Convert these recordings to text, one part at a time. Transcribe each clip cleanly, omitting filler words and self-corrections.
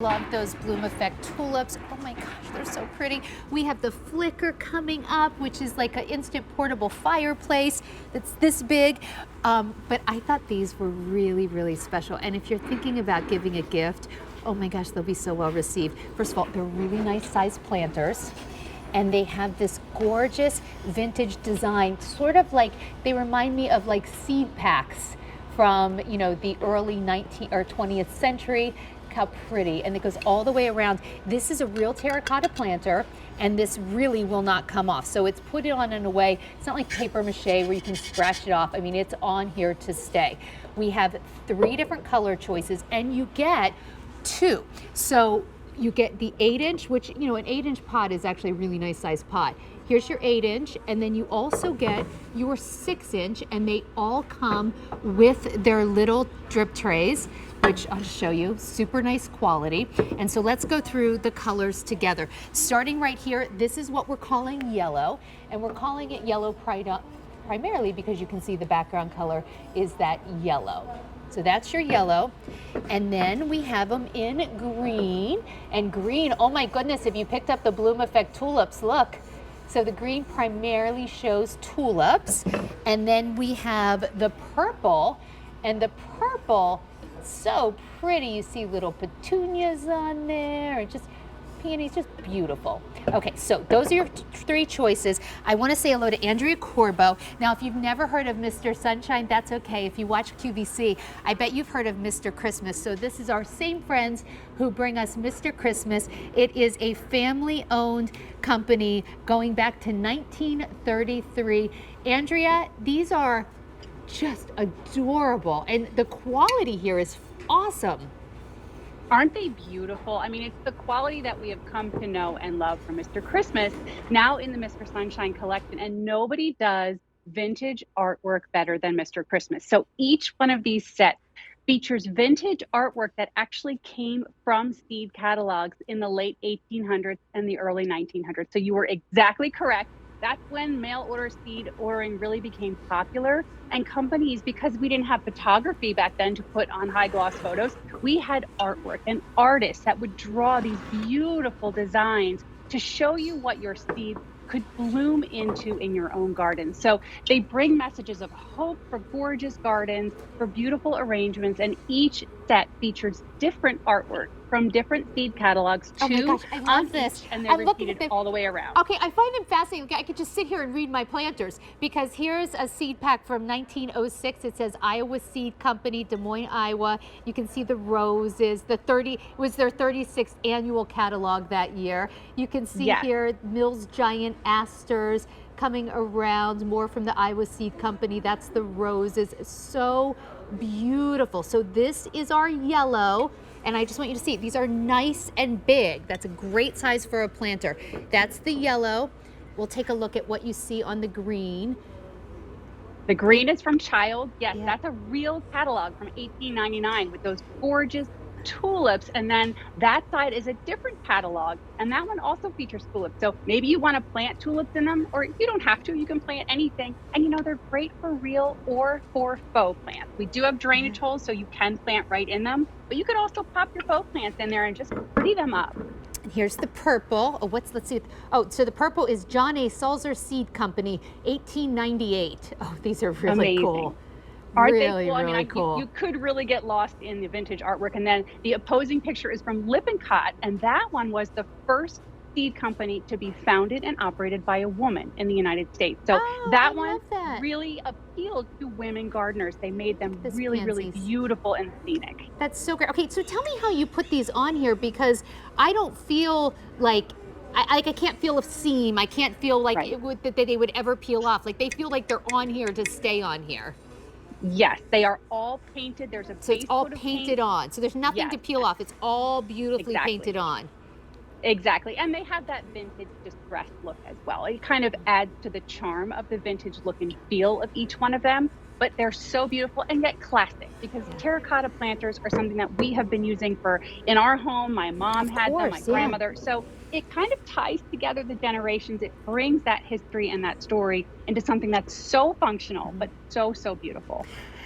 Love those bloom effect tulips. Oh my gosh, they're so pretty. We have the flicker coming up, which is like an instant portable fireplace that's this big. But I thought these were really, really special. And if you're thinking about giving a gift, oh my gosh, they'll be so well received. First of all, they're really nice sized planters. And they have this gorgeous vintage design, sort of like, they remind me of like seed packs from, you know, the early 19th or 20th century. Look how pretty, and it goes all the way around. This is a real terracotta planter, and this really will not come off. So it's put it on in a way, it's not like paper mache where you can scratch it off. I mean, it's on here to stay. We have 3 different color choices, and you get 2. So you get the 8-inch, which, you know, an 8-inch pot is actually a really nice sized pot. Here's your 8-inch, and then you also get your 6-inch, and they all come with their little drip trays, which I'll show you, super nice quality. And so let's go through the colors together. Starting right here, this is what we're calling yellow, and we're calling it yellow primarily because you can see the background color is that yellow. So that's your yellow. And then we have them in green, and green, oh my goodness, if you picked up the bloom effect tulips, look. So the green primarily shows tulips, and then we have the purple, and the purple, so pretty. You see little petunias on there, and just peonies, just beautiful. Okay, so those are your 3 choices. I want to say hello to Andrea Corbo. Now, if you've never heard of Mr. Sunshine, that's okay. If you watch QVC, I bet you've heard of Mr. Christmas. So this is our same friends who bring us Mr. Christmas. It is a family-owned company going back to 1933. Andrea, these are just adorable, and the quality here is awesome. Aren't they beautiful? I mean, it's the quality that we have come to know and love from Mr. Christmas, now in the Mr. Sunshine collection, and nobody does vintage artwork better than Mr. Christmas. So each one of these sets features vintage artwork that actually came from seed catalogs in the late 1800s and the early 1900s. So you were exactly correct. That's when mail order seed ordering really became popular. And companies, because we didn't have photography back then to put on high gloss photos, we had artwork and artists that would draw these beautiful designs to show you what your seeds could bloom into in your own garden. So they bring messages of hope for gorgeous gardens, for beautiful arrangements, and each set features different artwork from different seed catalogs. Oh my gosh, I love this. And they're repeated all the way around. Okay, I find them fascinating. I could just sit here and read my planters, because here's a seed pack from 1906. It says Iowa Seed Company, Des Moines, Iowa. You can see the roses. It was their 36th annual catalog that year. You can see here Mills Giant Asters coming around, more from the Iowa Seed Company. That's the roses. So beautiful. So this is our yellow. And I just want you to see, these are nice and big. That's a great size for a planter. That's the yellow. We'll take a look at what you see on the green. The green is from Child. Yes, that's a real catalog from 1899 with those gorgeous tulips. And then that side is a different catalog, and that one also features tulips. So maybe you want to plant tulips in them, or you don't have to. You can plant anything. And you know, they're great for real or for faux plants. We do have drainage holes, so you can plant right in them, but you could also pop your faux plants in there and just pretty them up. Here's the purple. Oh, let's see. Oh, so the purple is John A. Sulzer Seed Company, 1898. Oh, these are really cool. Aren't really, they cool? Really I mean, cool. You could really get lost in the vintage artwork. And then the opposing picture is from Lippincott, and that one was the first seed company to be founded and operated by a woman in the United States. So that one really appealed to women gardeners. They made them really beautiful and scenic. That's so great. Okay, so tell me how you put these on here, because I don't feel like I can't feel a seam. I can't feel like that they would ever peel off. Like, they feel like they're on here to stay on here. Yes, they are all painted. There's a so it's all painted on. So there's nothing to peel off. It's all beautifully painted on. Exactly. And they have that vintage distressed look as well. It kind of adds to the charm of the vintage look and feel of each one of them. But they're so beautiful and yet classic, because terracotta planters are something that we have been using in our home. My mom had them, my grandmother. So it kind of ties together the generations. It brings that history and that story into something that's so functional, but so beautiful.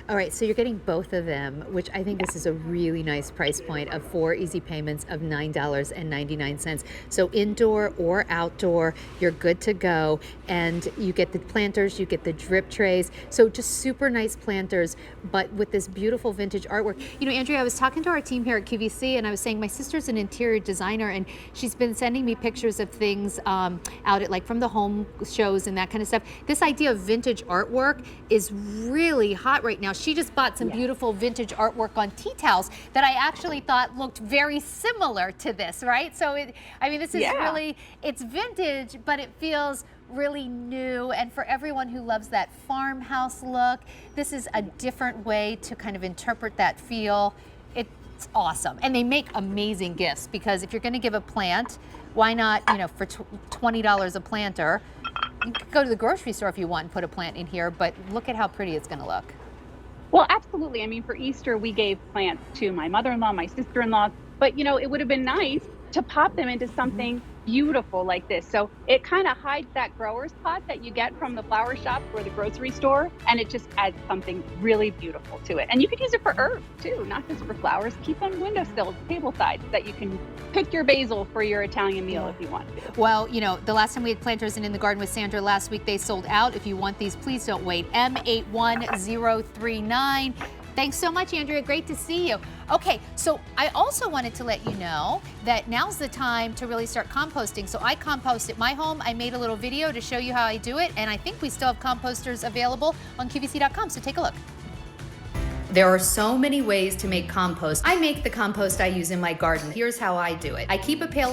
All right, so you're getting both of them, which I think this is a really nice price point of 4 easy payments of $9.99. So indoor or outdoor, you're good to go. And you get the planters, you get the drip trays. So just super nice planters, but with this beautiful vintage artwork. You know, Andrea, I was talking to our team here at QVC, and I was saying my sister's an interior designer, and she's been sending me pictures of things out at, like, from the home shows and that kind of stuff. This idea of vintage artwork is really hot right now. She just bought some beautiful vintage artwork on tea towels that I actually thought looked very similar to this, right? So I mean, this is really, it's vintage, but it feels really new. And for everyone who loves that farmhouse look, this is a different way to kind of interpret that feel. It's awesome. And they make amazing gifts, because if you're going to give a plant, why not, you know, for $20 a planter, you could go to the grocery store if you want and put a plant in here, but look at how pretty it's going to look. Well, absolutely. I mean, for Easter, we gave plants to my mother-in-law, my sister-in-law, but you know, it would have been nice to pop them into something beautiful like this. So it kind of hides that grower's pot that you get from the flower shop or the grocery store, and it just adds something really beautiful to it. And you could use it for herbs too, not just for flowers. Keep on windowsills, table sides, that you can pick your basil for your Italian meal if you want to. Well, you know, the last time we had planters in the garden with Sandra last week, they sold out. If you want these, please don't wait. M81039. Thanks so much, Andrea. Great to see you. Okay, so I also wanted to let you know that now's the time to really start composting. So I compost at my home. I made a little video to show you how I do it, and I think we still have composters available on QVC.com, so take a look. There are so many ways to make compost. I make the compost I use in my garden. Here's how I do it. I keep a pail